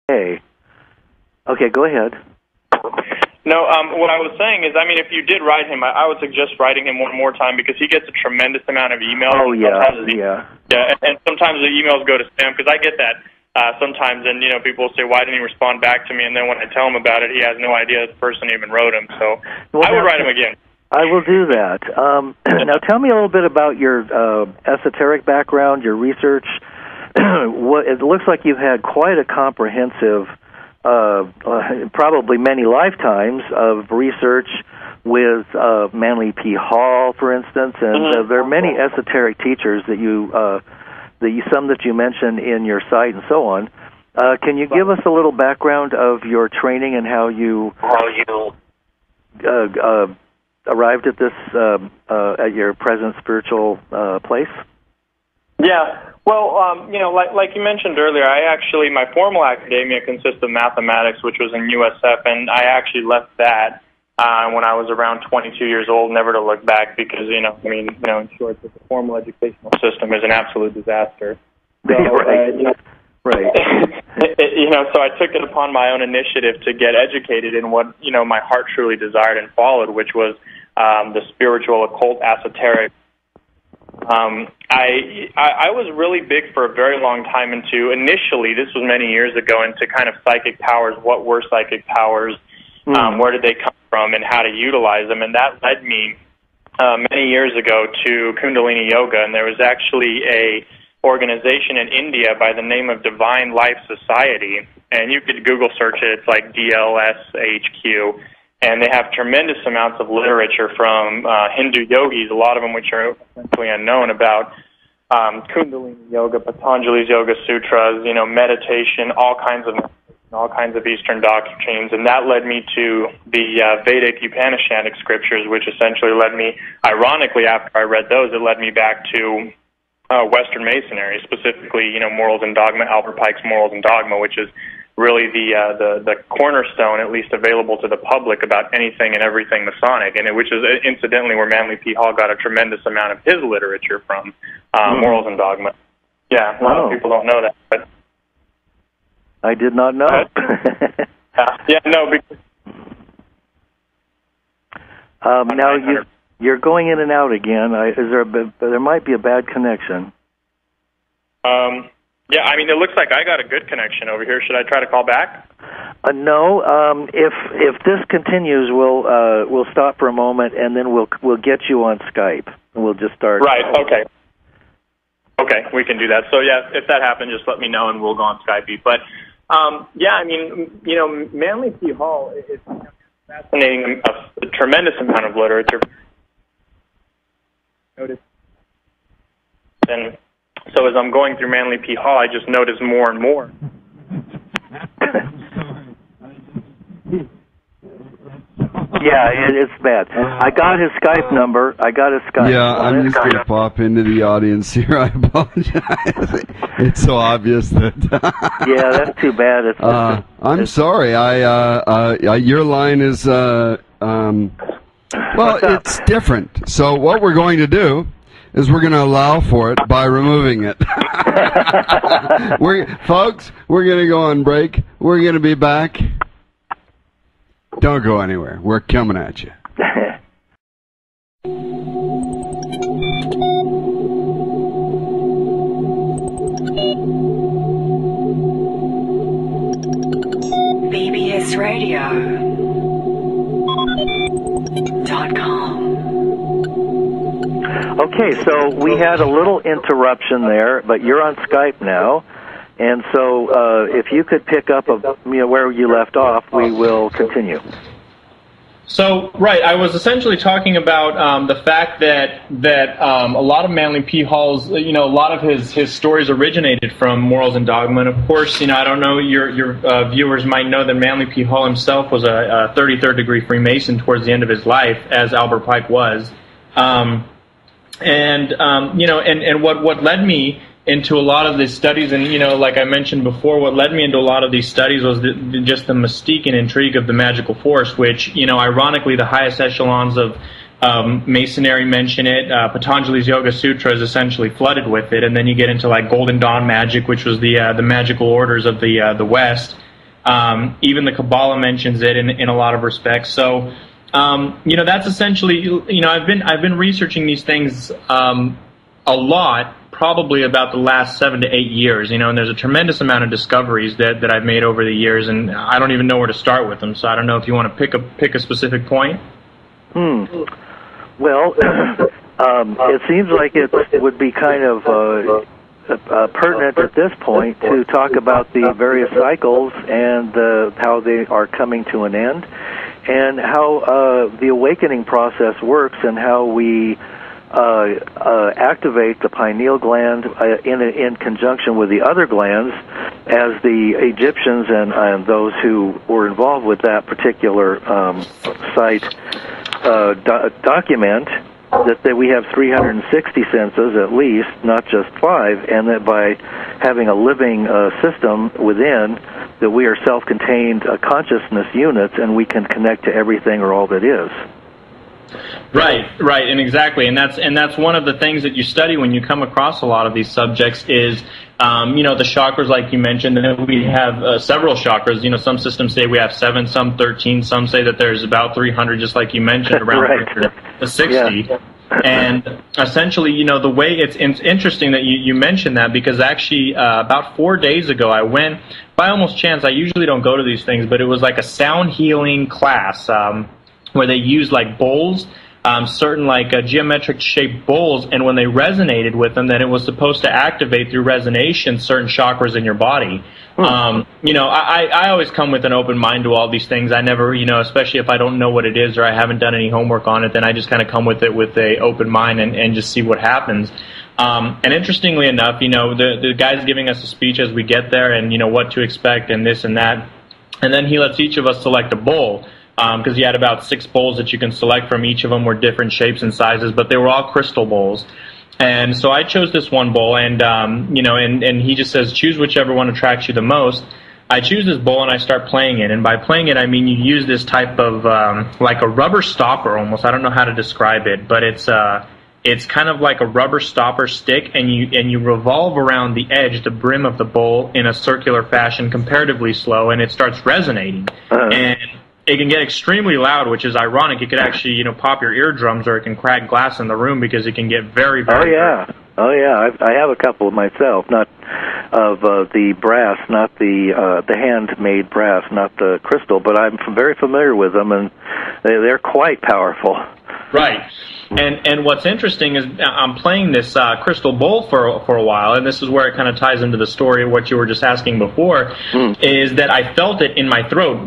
Hey. Okay, go ahead. No, what I was saying is, I mean, if you did write him, I would suggest writing him one more time because he gets a tremendous amount of emails. Oh, yeah, and sometimes the emails go to spam because I get that sometimes, and, people say, why didn't he respond back to me? And then when I tell him about it, he has no idea that the person even wrote him. So I would write him again. I will do that. Now, tell me a little bit about your esoteric background, your research. It looks like you've had quite a comprehensive probably many lifetimes of research with Manly P. Hall, for instance, and there are many esoteric teachers that some that you mentioned in your site and so on. Can you give us a little background of your training and how you arrived at this at your present spiritual place? Yeah. Well, like you mentioned earlier, my formal academia consists of mathematics, which was in USF, and I actually left that when I was around 22 years old, never to look back because, in short, the formal educational system is an absolute disaster. So, Right. So I took it upon my own initiative to get educated in what, my heart truly desired and followed, which was the spiritual, occult, esoteric. I was really big for a very long time initially, this was many years ago, into kind of psychic powers. What were psychic powers? Where did they come from and how to utilize them? And that led me many years ago to Kundalini Yoga, and there was actually a organization in India by the name of Divine Life Society, and you could Google search it. It's like DLSHQ. And they have tremendous amounts of literature from Hindu yogis, a lot of them which are essentially unknown, about Kundalini Yoga, Patanjali's Yoga Sutras, meditation, all kinds of Eastern doctrines. And that led me to the Vedic Upanishadic scriptures, which essentially led me, ironically, after I read those, it led me back to Western Masonry, specifically, Morals and Dogma, Albert Pike's Morals and Dogma, which is really the cornerstone, at least available to the public, about anything and everything Masonic, and which is incidentally where Manly P. Hall got a tremendous amount of his literature from, Morals and Dogma. Yeah, a lot of people don't know that. But I did not know. Because now you're going in and out again. There might be a bad connection. Yeah, it looks like I got a good connection over here. Should I try to call back? No. If this continues, we'll stop for a moment, and then we'll get you on Skype, and we'll just start. Right. Okay. Okay, we can do that. So yeah, if that happens, just let me know, and we'll go on Skype. But Manly P. Hall is fascinating. A tremendous amount of literature. And so as I'm going through Manly P. Hall, I just notice more and more. Yeah, it's bad. I got his Skype number. Yeah, I'm just going to pop into the audience here. I apologize. It's so obvious that... Yeah, that's too bad. I'm sorry. Your line is... it's different. So what we're going to do is we're going to allow for it by removing it. Folks, we're going to go on break. We're going to be back. Don't go anywhere. We're coming at you. BBSradio.com. Okay, so we had a little interruption there, but you're on Skype now, and so if you could pick up where you left off, we will continue. So, right, I was essentially talking about the fact that a lot of Manly P. Hall's, a lot of his stories originated from Morals and Dogma, and of course, I don't know, your viewers might know that Manly P. Hall himself was a 33rd degree Freemason towards the end of his life, as Albert Pike was. And what led me into a lot of these studies, and like I mentioned before, what led me into a lot of these studies was just the mystique and intrigue of the magical force, which ironically the highest echelons of Masonry mention it. Patanjali's Yoga Sutra is essentially flooded with it, and then you get into like Golden Dawn magic, which was the magical orders of the West. Even the Kabbalah mentions it in a lot of respects. So, that's essentially, I've been researching these things a lot, probably about the last 7 to 8 years, and there's a tremendous amount of discoveries that I've made over the years, and I don't even know where to start with them. So I don't know if you want to pick a specific point. Well, it seems like it would be kind of pertinent at this point to talk about the various cycles and how they are coming to an end, and how the awakening process works, and how we activate the pineal gland in conjunction with the other glands, as the Egyptians and those who were involved with that particular site document that we have 360 senses at least, not just 5, and that by having a living system within, that we are self-contained consciousness units, and we can connect to everything or all that is. Right, and exactly, and that's one of the things that you study when you come across a lot of these subjects is, the chakras, like you mentioned, and we have several chakras. Some systems say we have 7, some 13, some say that there's about 300, just like you mentioned, around right. 60. Yeah. And essentially, the way it's interesting that you mentioned that, because actually about 4 days ago I went, by almost chance, I usually don't go to these things, but it was like a sound healing class, where they used like bowls, certain like geometric shaped bowls, and when they resonated with them, then it was supposed to activate through resonation certain chakras in your body. I always come with an open mind to all these things. I never, especially if I don't know what it is or I haven't done any homework on it, then I just kind of come with it with a open mind and just see what happens. And interestingly enough, the guy's giving us a speech as we get there, and what to expect and this and that, and then he lets each of us select a bowl. Because he had about 6 bowls that you can select from. Each of them were different shapes and sizes, but they were all crystal bowls. And so I chose this one bowl, and and he just says, choose whichever one attracts you the most. I choose this bowl and I start playing it, and by playing it I mean you use this type of like a rubber stopper almost. I don't know how to describe it, but it's kind of like a rubber stopper stick, and you revolve around the edge, the brim of the bowl, in a circular fashion, comparatively slow, and it starts resonating. And it can get extremely loud, which is ironic. It could actually, pop your eardrums, or it can crack glass in the room, because it can get very, very... Oh yeah. I have a couple myself, not of the brass, not the handmade brass, not the crystal, but I'm very familiar with them, and they're quite powerful. Right. And what's interesting is I'm playing this crystal bowl for a while, and this is where it kind of ties into the story of what you were just asking before, is that I felt it in my throat.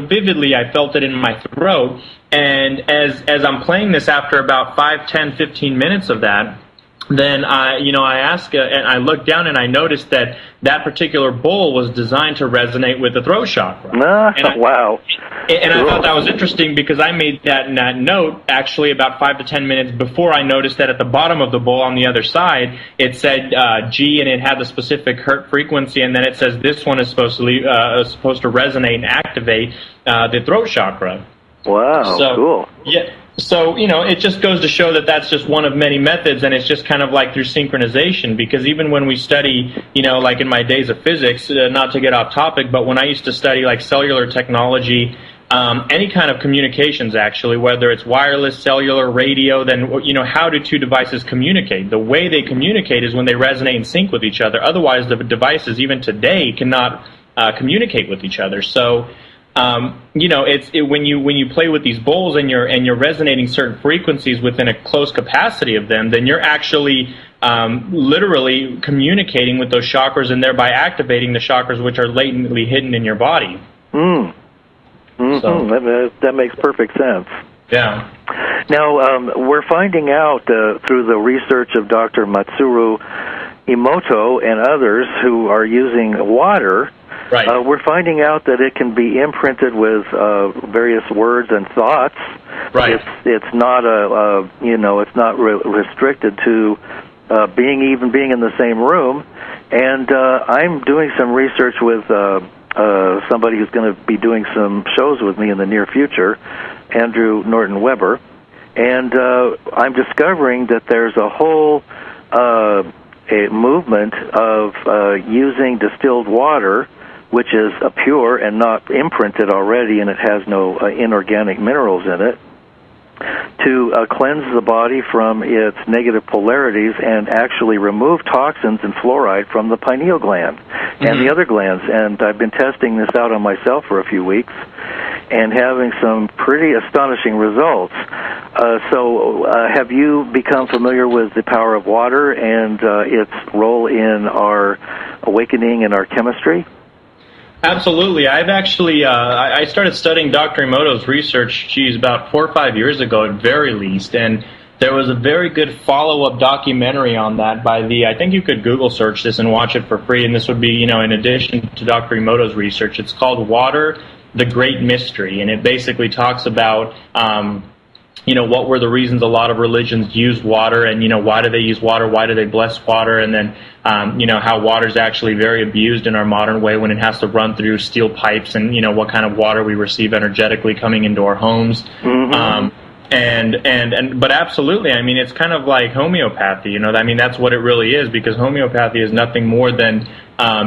Vividly I felt it in my throat, and as I'm playing this, after about 5, 10, 15 minutes of that, then I ask, and I look down, and I noticed that particular bowl was designed to resonate with the throat chakra. Wow. And I thought that was interesting, because I made that note actually about 5 to 10 minutes before I noticed that at the bottom of the bowl on the other side, it said G, and it had the specific hertz frequency, and then it says this one is supposed to resonate and activate the throat chakra. Wow, cool. Yeah. So, it just goes to show that that's just one of many methods, and it's just kind of like through synchronization, because even when we study, like in my days of physics, not to get off topic, but when I used to study like cellular technology, any kind of communications actually, whether it's wireless, cellular, radio, then, how do two devices communicate? The way they communicate is when they resonate and sync with each other. Otherwise, the devices, even today, cannot communicate with each other. So, when you play with these bowls and you're resonating certain frequencies within a close capacity of them, then you're actually literally communicating with those chakras, and thereby activating the chakras which are latently hidden in your body. So, that makes perfect sense. Yeah. Now, we're finding out through the research of Dr. Matsuru Emoto and others who are using water. Right. We're finding out that it can be imprinted with various words and thoughts. Right. It's not it's not restricted to being in the same room. And I'm doing some research with somebody who's going to be doing some shows with me in the near future, Andrew Norton Weber, and I'm discovering that there's a whole a movement of using distilled water which is pure and not imprinted already, and it has no inorganic minerals in it, to cleanse the body from its negative polarities and actually remove toxins and fluoride from the pineal gland and the other glands. And I've been testing this out on myself for a few weeks and having some pretty astonishing results. So have you become familiar with the power of water and its role in our awakening and our chemistry? Absolutely. I've actually, I started studying Dr. Emoto's research, about 4 or 5 years ago at very least, and there was a very good follow-up documentary on that by I think you could Google search this and watch it for free, and this would be, in addition to Dr. Emoto's research. It's called Water, the Great Mystery, and it basically talks about, what were the reasons a lot of religions use water, and, why do they use water, why do they bless water, and then, how water is actually very abused in our modern way when it has to run through steel pipes, and, what kind of water we receive energetically coming into our homes. But absolutely, I mean, it's kind of like homeopathy, that's what it really is, because homeopathy is nothing more than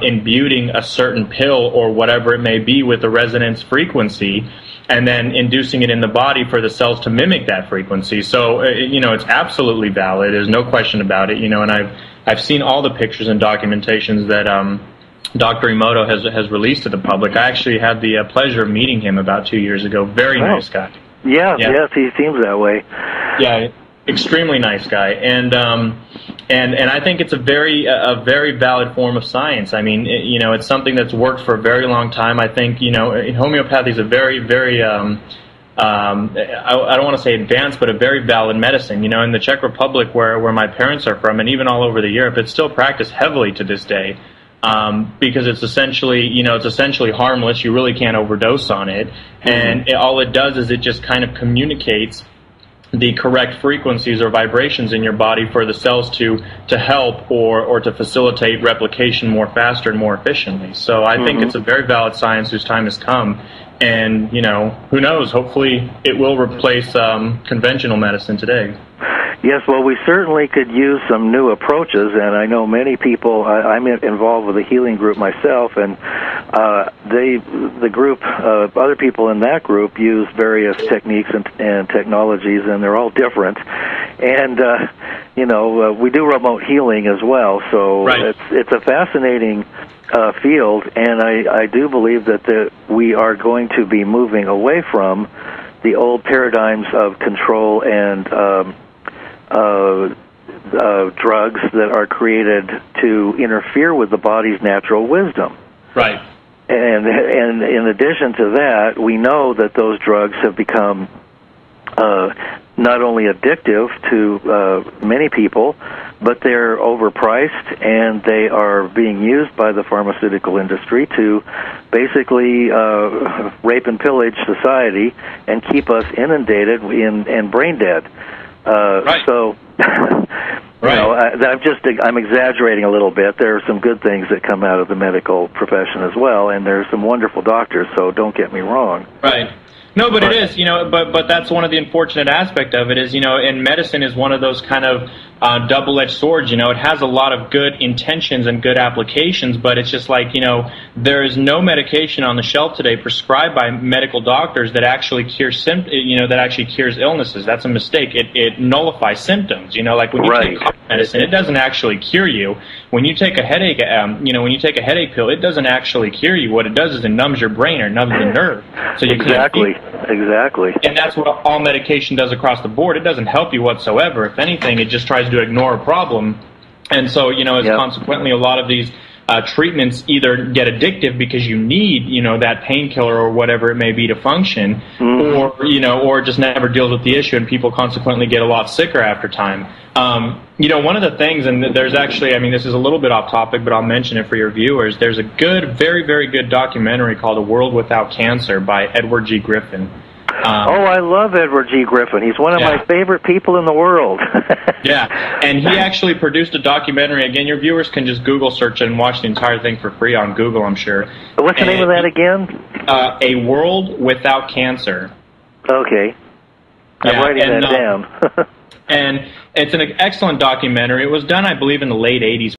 imbuing a certain pill or whatever it may be with a resonance frequency, and then inducing it in the body for the cells to mimic that frequency. So, it's absolutely valid. There's no question about it, and I've seen all the pictures and documentations that Dr. Emoto has released to the public. I actually had the pleasure of meeting him about 2 years ago. Very nice guy. Yeah, yes, he seems that way. Yeah, extremely nice guy, and I think it's a very valid form of science. I mean, it's something that's worked for a very long time. I think homeopathy is a very I don't want to say advanced, but a very valid medicine. In the Czech Republic, where my parents are from, and even all over Europe, it's still practiced heavily to this day. Because it's essentially harmless. You really can't overdose on it, and all it does is it just kind of communicates the correct frequencies or vibrations in your body for the cells to help or to facilitate replication more faster and more efficiently. So I think it's a very valid science whose time has come, and who knows? Hopefully, it will replace conventional medicine today. Yes, well, we certainly could use some new approaches, and I know many people. I'm involved with a healing group myself, and the group, other people in that group use various techniques and technologies, and they're all different. And we do remote healing as well, so it's a fascinating field, and I do believe that we are going to be moving away from the old paradigms of control and drugs that are created to interfere with the body's natural wisdom. Right. And in addition to that, we know that those drugs have become not only addictive to many people, but they're overpriced, and they are being used by the pharmaceutical industry to basically rape and pillage society and keep us inundated and brain dead. So, I'm exaggerating a little bit. There are some good things that come out of the medical profession as well, and there's some wonderful doctors, so don't get me wrong. Right. No, but it is, but that's one of the unfortunate aspect of it is, and medicine is one of those kind of double-edged swords, it has a lot of good intentions and good applications, but it's just like, there is no medication on the shelf today prescribed by medical doctors that actually cures that actually cures illnesses. That's a mistake. It nullifies symptoms, like when you take cough medicine, it doesn't actually cure you. When you take a headache, when you take a headache pill, it doesn't actually cure you. What it does is it numbs your brain or numbs the nerve. So you Exactly. And that's what all medication does across the board. It doesn't help you whatsoever. If anything, it just tries to ignore a problem. And so, consequently, a lot of these treatments either get addictive because you need, that painkiller or whatever it may be to function, or just never deals with the issue, and people consequently get a lot sicker after time. One of the things, and there's actually, this is a little bit off topic, but I'll mention it for your viewers. There's a good, very, very good documentary called A World Without Cancer by Edward G. Griffin. I love Edward G. Griffin. He's one of my favorite people in the world. Yeah, and he actually produced a documentary. Again, your viewers can just Google search it and watch the entire thing for free on Google, I'm sure. What's the name of that again? A World Without Cancer. Okay. I'm writing that down. And it's an excellent documentary. It was done, I believe, in the late 80s.